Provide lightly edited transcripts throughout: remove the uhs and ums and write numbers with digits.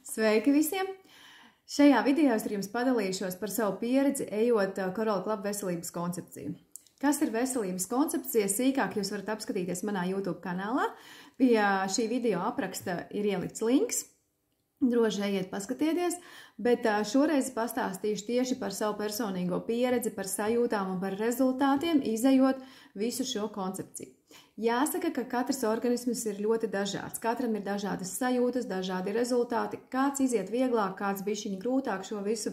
Sveiki visiem! Šajā video es ar jums padalīšos par savu pieredzi, ejot Coral Club veselības koncepciju. Kas ir veselības koncepcija? Sīkāk jūs varat apskatīties manā YouTube kanālā. Pie šī video apraksta ir ielikts links. Droši ejiet paskatieties, bet šoreiz pastāstīšu tieši par savu personīgo pieredzi, par sajūtām un par rezultātiem, izejot visu šo koncepciju. Jāsaka, ka katrs organisms ir ļoti dažāds. Katram ir dažādas sajūtas, dažādi rezultāti. Kāds iziet vieglāk, kāds bišķiņi grūtāk šo visu.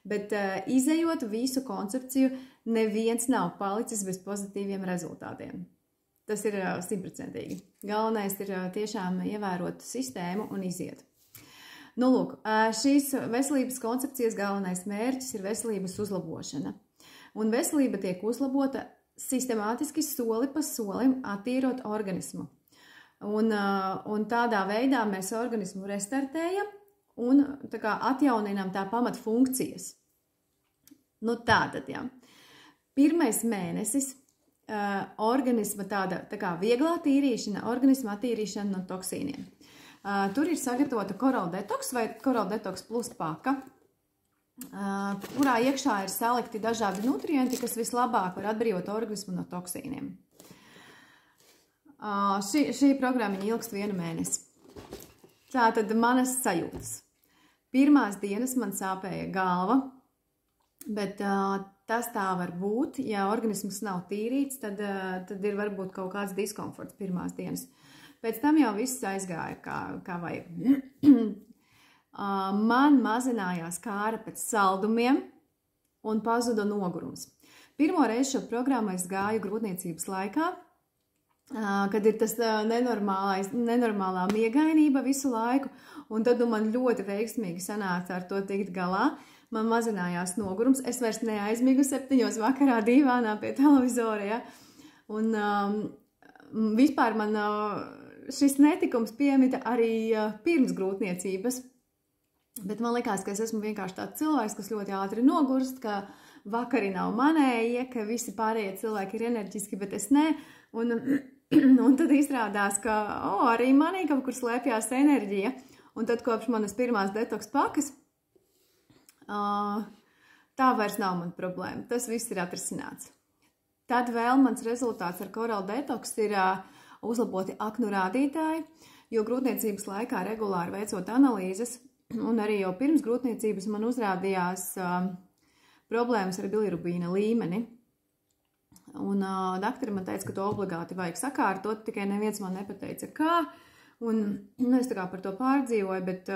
Bet izejot visu koncepciju, neviens nav palicis bez pozitīviem rezultātiem. Tas ir 100%. Galvenais ir tiešām ievērot sistēmu un iziet. Nu, lūk, šīs veselības koncepcijas galvenais mērķis ir veselības uzlabošana. Un veselība tiek uzlabota sistemātiski soli pa solim attīrot organismu. Un tādā veidā mēs organismu restartējam un tā kā atjauninām tā pamatfunkcijas. Nu tātad, jā. Pirmais mēnesis organisma tā kā vieglā tīrīšana, organisma attīrīšana no toksīniem. Tur ir sagatavota Coral Detox vai Coral Detox plus paka, kurā iekšā ir salikti dažādi nutrienti, kas vislabāk var atbrīvot organismu no toksīniem. Šī programma ilgst 1 mēnesi. Tātad manas sajūtas. Pirmās dienas man sāpēja galva, bet tas tā var būt. Ja organisms nav tīrīts, tad ir varbūt kaut kāds diskomforts pirmās dienas. Pēc tam jau viss aizgāja kā vajag. Man mazinājās kāra pēc saldumiem un pazuda nogurums. Pirmo reizi šo programmu es gāju grūtniecības laikā, kad ir tas nenormālā miegainība visu laiku, un tad man ļoti veiksmīgi sanāca ar to tikt galā. Man mazinājās nogurums, es vairs neaizmigu 7 vakarā dīvānā pie televizora, ja? Un vispār man šis netikums piemita arī pirms grūtniecības. Bet man likās, ka es esmu vienkārši tāds cilvēks, kas ļoti ātri nogurst, ka vakari nav manējie, ka visi pārējie cilvēki ir enerģiski, bet es ne. Un tad izrādās, ka arī manī kaut kur slēpjās enerģija. Un tad kopš manas pirmās detoks pakas, tā vairs nav man problēma. Tas viss ir atrisināts. Tad vēl mans rezultāts ar Coral Detox ir uzlaboti aknu rādītāji, jo grūtniecības laikā regulāri veicot analīzes, un arī jau pirms grūtniecības man uzrādījās problēmas ar bilirubīna līmeni. Un doktori man teica, ka to obligāti vajag sakārtot, tikai neviens man nepateica kā. Un es tā kā par to pārdzīvoju, bet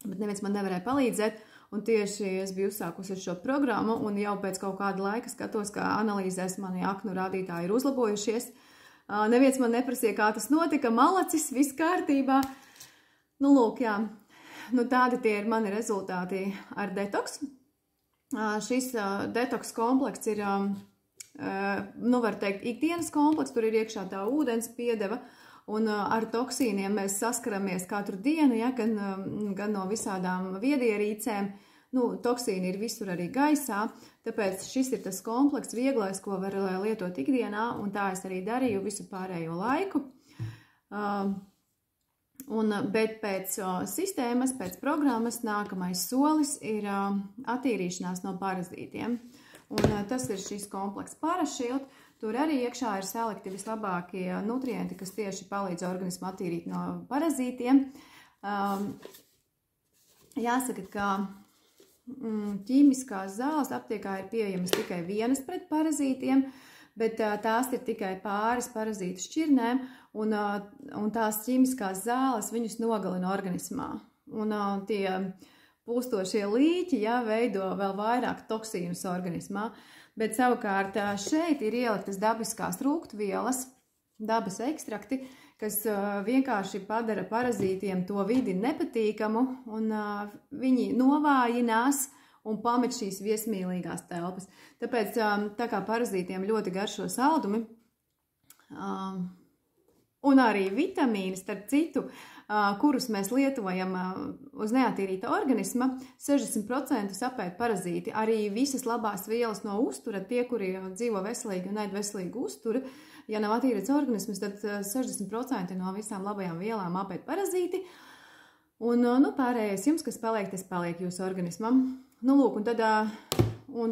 neviens man nevarēja palīdzēt. Un tieši es biju uzsākusi šo programmu, un jau pēc kaut kāda laika skatos, ka analīzēs mani aknu rādītāji ir uzlabojušies. Neviens man neprasīja, kā tas notika, malacis, viss kārtībā. Nu, lūk, jā. Nu, tādi tie ir mani rezultāti ar detoks. Šis detoks komplekts ir, nu, var teikt, ikdienas komplekts, tur ir iekšā tā ūdens piedeva, un ar toksīniem mēs saskaramies katru dienu, ja, gan no visādām viedierīcēm. Nu, toksīni ir visur arī gaisā, tāpēc šis ir tas komplekts vieglais, ko var lietot ikdienā, un tā es arī darīju visu pārējo laiku. Bet pēc sistēmas, pēc programmas nākamais solis ir attīrīšanās no parazītiem. Un tas ir šis komplekts Parashield. Tur arī iekšā ir salikti vislabākie nutrienti, kas tieši palīdz organismu attīrīt no parazītiem. Jāsaka, ka ķīmiskās zāles aptiekā ir pieejamas tikai vienas pret parazītiem, bet tās ir tikai pāris parazītu šķirnēm, un tās ķīmiskās zāles viņus nogalina organismā. Un tie pūstošie līķi, ja, veido vēl vairāk toksīnus organismā, bet savukārt šeit ir ieliktas dabiskās rūgtvielas, dabas ekstrakti, kas vienkārši padara parazītiem to vidi nepatīkamu, un viņi novājinās un pamet šīs viesmīlīgās telpas. Tāpēc, tā kā parazītiem ļoti garšo saldumi, un arī vitamīni, starp citu, kurus mēs lietojam uz neattīrīta organisma, 60% apēd parazīti. Arī visas labās vielas no uztura, tie, kuri dzīvo veselīgi un ēd veselīgu uzturu, ja nav attīrīts organisms, tad 60% no visām labajām vielām apēd parazīti. Un, nu, pārējais jums, kas paliek, tas paliek jūsu organismam. Nu, lūk, un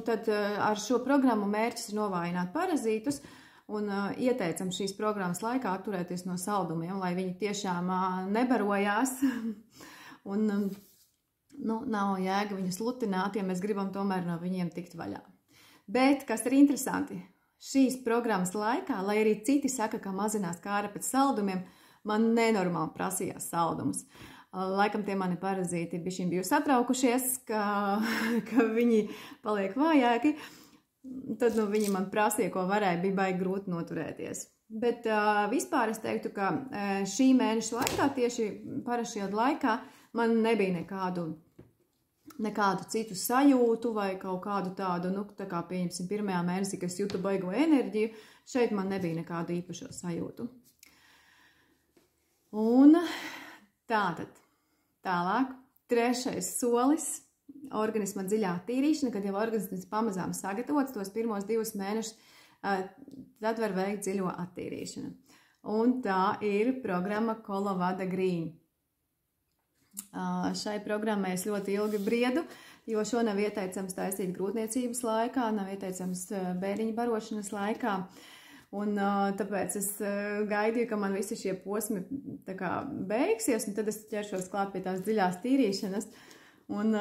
tad ar šo programmu mērķis ir novājināt parazītus un ieteicam šīs programmas laikā atturēties no saldumiem, lai viņi tiešām nebarojās un, nu, nav jēga viņus lutināt, ja mēs gribam tomēr no viņiem tikt vaļā. Bet, kas ir interesanti, šīs programmas laikā, lai arī citi saka, ka mazinās kāra pēc saldumiem, man nenormāli prasījās saldumus. Laikam tie mani parazīti bišķiņ biju satraukušies, ka viņi paliek vājāki. Tad nu, viņi man prasīja, ko varēja, bija baigi grūti noturēties. Bet vispār es teiktu, ka šī mēneša laikā, tieši parašajā laikā, man nebija nekādu citu sajūtu vai kaut kādu tādu, nu, tā kā pieņemsim pirmajā mēnesī, kas jūtu baigo enerģiju, šeit man nebija nekādu īpašo sajūtu. Un tātad, tālāk, trešais solis – organisma dziļā attīrīšana, kad jau organisms pamazām sagatavots tos pirmos 2 mēnešus, tad var veikt dziļo attīrīšanu. Un tā ir programma Kolovada Green. Šai programmai es ļoti ilgi briedu, jo šo nav ieteicams taisīt grūtniecības laikā, nav ieteicams bērniņu barošanas laikā. Un tāpēc es gaidīju, ka man visi šie posmi tā kā beigsies, un tad es ķeršos klāt pie tās dziļās tīrīšanas. Un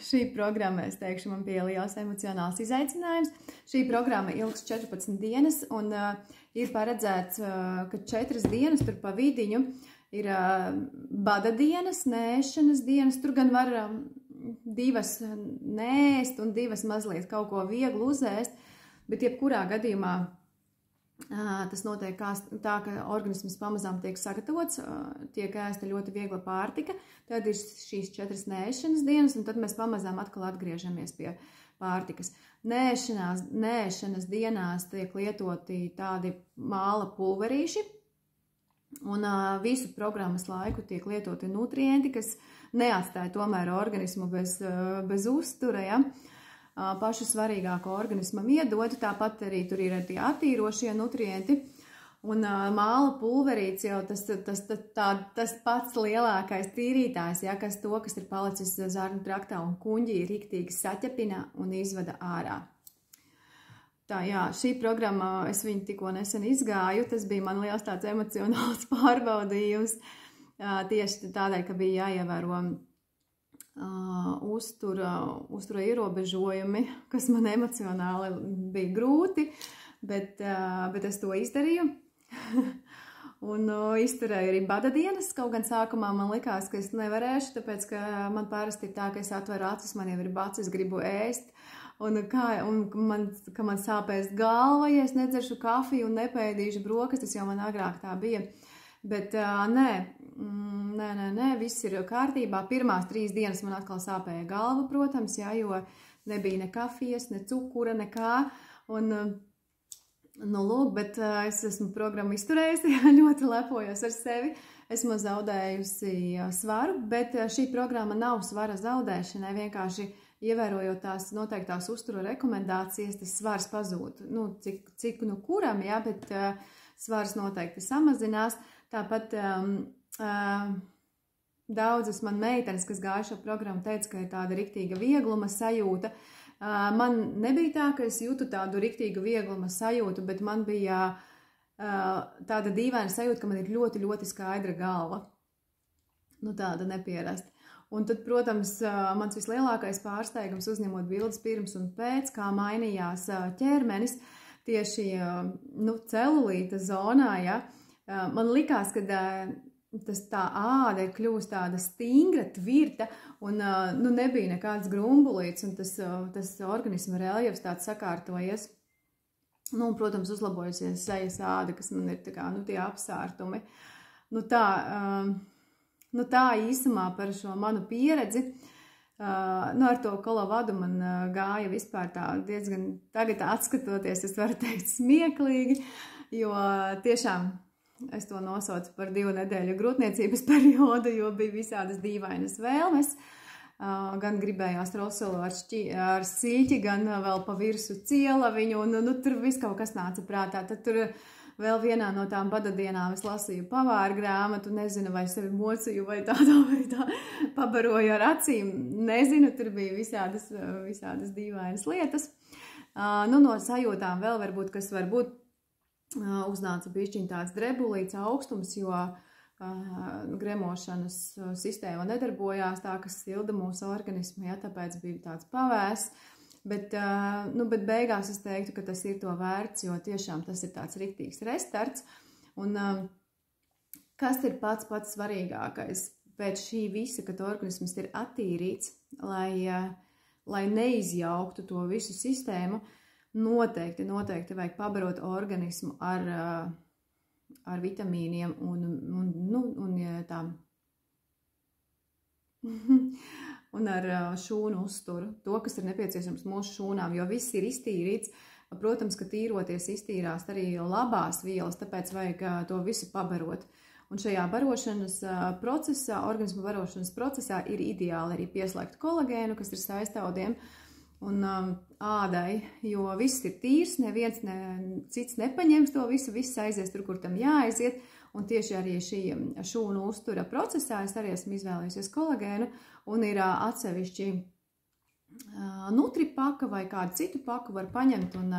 šī programma, es teikšu, man bija liels emocionāls izaicinājums. Šī programma ilgs 14 dienas, un ir paredzēts, ka 4 dienas tur pa vidiņu ir bada dienas, nēšanas dienas. Tur gan var 2 nēst un 2 mazliet kaut ko vieglu uzēst, bet jebkurā gadījumā tas notiek tā, ka organisms pamazām tiek sagatavots, tiek ēsta ļoti viegla pārtika, tad ir šīs 4 nēšanas dienas, un tad mēs pamazām atkal atgriežamies pie pārtikas. Nēšanas dienās tiek lietoti tādi māla pulverīši, un visu programmas laiku tiek lietoti nutrienti, kas neatstāja tomēr organismu bez uztura, ja? Pašu svarīgāko organismam iedod, tāpat arī tur ir tie attīrošie nutrienti, un māla pulverīts jau tas pats lielākais tīrītājs, ja, kas ir palicis zarnu traktā, un kuņģi riktīgi saķepina un izvada ārā. Tā, jā, šī programma, es viņu tikko nesen izgāju, tas bija man liels tāds emocionāls pārbaudījums, tieši tādēļ, ka bija jāievēro uztura ierobežojumi, kas man emocionāli bija grūti, bet es to izdarīju. Un izturēju arī bada dienas, kaut gan sākumā man likās, ka es nevarēšu, tāpēc, ka man parasti ir tā, ka es atveru acis, man jau ir bats, es gribu ēst, un ka man sāpēs galva, ja es nedzeršu kafiju un nepēdīšu brokastis, jo man agrāk tā bija. Bet nē, viss ir kārtībā. Pirmās 3 dienas man atkal sāpēja galva, protams, jā, jo nebija ne kafijas, ne cukura, nekā. Un, nu, lūk, bet es esmu programmu izturējusi, ļoti lepojos ar sevi. Esmu zaudējusi svaru, bet šī programma nav svara zaudēšanai, vienkārši ievērojot tās noteiktās uztura rekomendācijas, tas svars pazūd. Nu, cik nu kuram, jā, bet svars noteikti samazinās. Tāpat daudzas man meitenes, kas gāja šo programmu, teica, ka ir tāda riktīga viegluma sajūta. Man nebija tā, ka es jūtu tādu riktīgu viegluma sajūtu, bet man bija tāda dīvaina sajūta, ka man ir ļoti, ļoti skaidra galva. Nu, tāda nepierasta. Un tad, protams, mans vislielākais pārsteigums uzņemot bildes pirms un pēc, kā mainījās ķermenis tieši celulīta zonā, ja. Man likās, ka tā āda ir kļūst tāda stingra, tvirta, un nebija nekāds grumbulīts, un tas organisma reljefs tāds sakārtojies. Nu, un, protams, uzlabojusies sejas āda, kas man ir tā kā, tie apsārtumi. Tā īsumā par šo manu pieredzi. Ar to Kolovadu man gāja vispār tā diezgan, tagad atskatoties, es varu teikt smieklīgi, jo tiešām es to nosaucu par 2 nedēļu grūtniecības periodu, jo bija visādas dīvainas vēlmes. Gan gribējās rosolu ar siļķi, gan vēl pa virsu cielaviņu, un tur viss kaut kas nāca prātā. Tad tur Vēl vienā no tām badadienām es lasīju pavāra grāmatu, nezinu, vai sevi mocīju, vai tādā veidā pabaroju ar acīm. Nezinu, tur bija visādas dīvainas lietas. Nu, no sajūtām vēl varbūt, kas varbūt uznāca bišķiņ tāds drebulīts augstums, jo gremošanas sistēma nedarbojās tā, kas silda mūsu organismu, ja, tāpēc bija tāds pavēs. Bet beigās es teiktu, ka tas ir to vērts, jo tiešām tas ir tāds riktīgs restarts. Un kas ir pats svarīgākais pēc šī visa, kad organisms ir attīrīts, lai neizjauktu to visu sistēmu, noteikti vajag pabarot organismu ar vitamīniem un ar šūnu uzturu, to, kas ir nepieciešams mūsu šūnām, jo viss ir iztīrīts. Protams, ka tīroties iztīrās arī labās vielas, tāpēc vajag to visu pabarot. Un šajā barošanas procesā, organismu barošanas procesā ir ideāli arī pieslēgt kolagēnu, kas ir saistaudiem, un ādai, jo viss ir tīrs, neviens cits nepaņems to visu, viss aizies tur, kur tam jāaiziet, un tieši arī šī šūnu uztura procesā es arī esmu izvēlējusies kolagēnu, un ir atsevišķi nutripaka vai kādu citu paku var paņemt un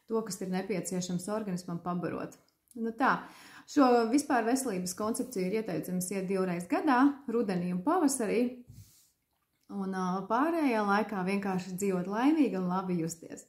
to, kas ir nepieciešams organismam pabarot. Nu tā, šo vispār veselības koncepciju ir ieteicams iet 2 reizes gadā, rudenī un pavasarī, un pārējā laikā vienkārši dzīvot laimīgi un labi justies.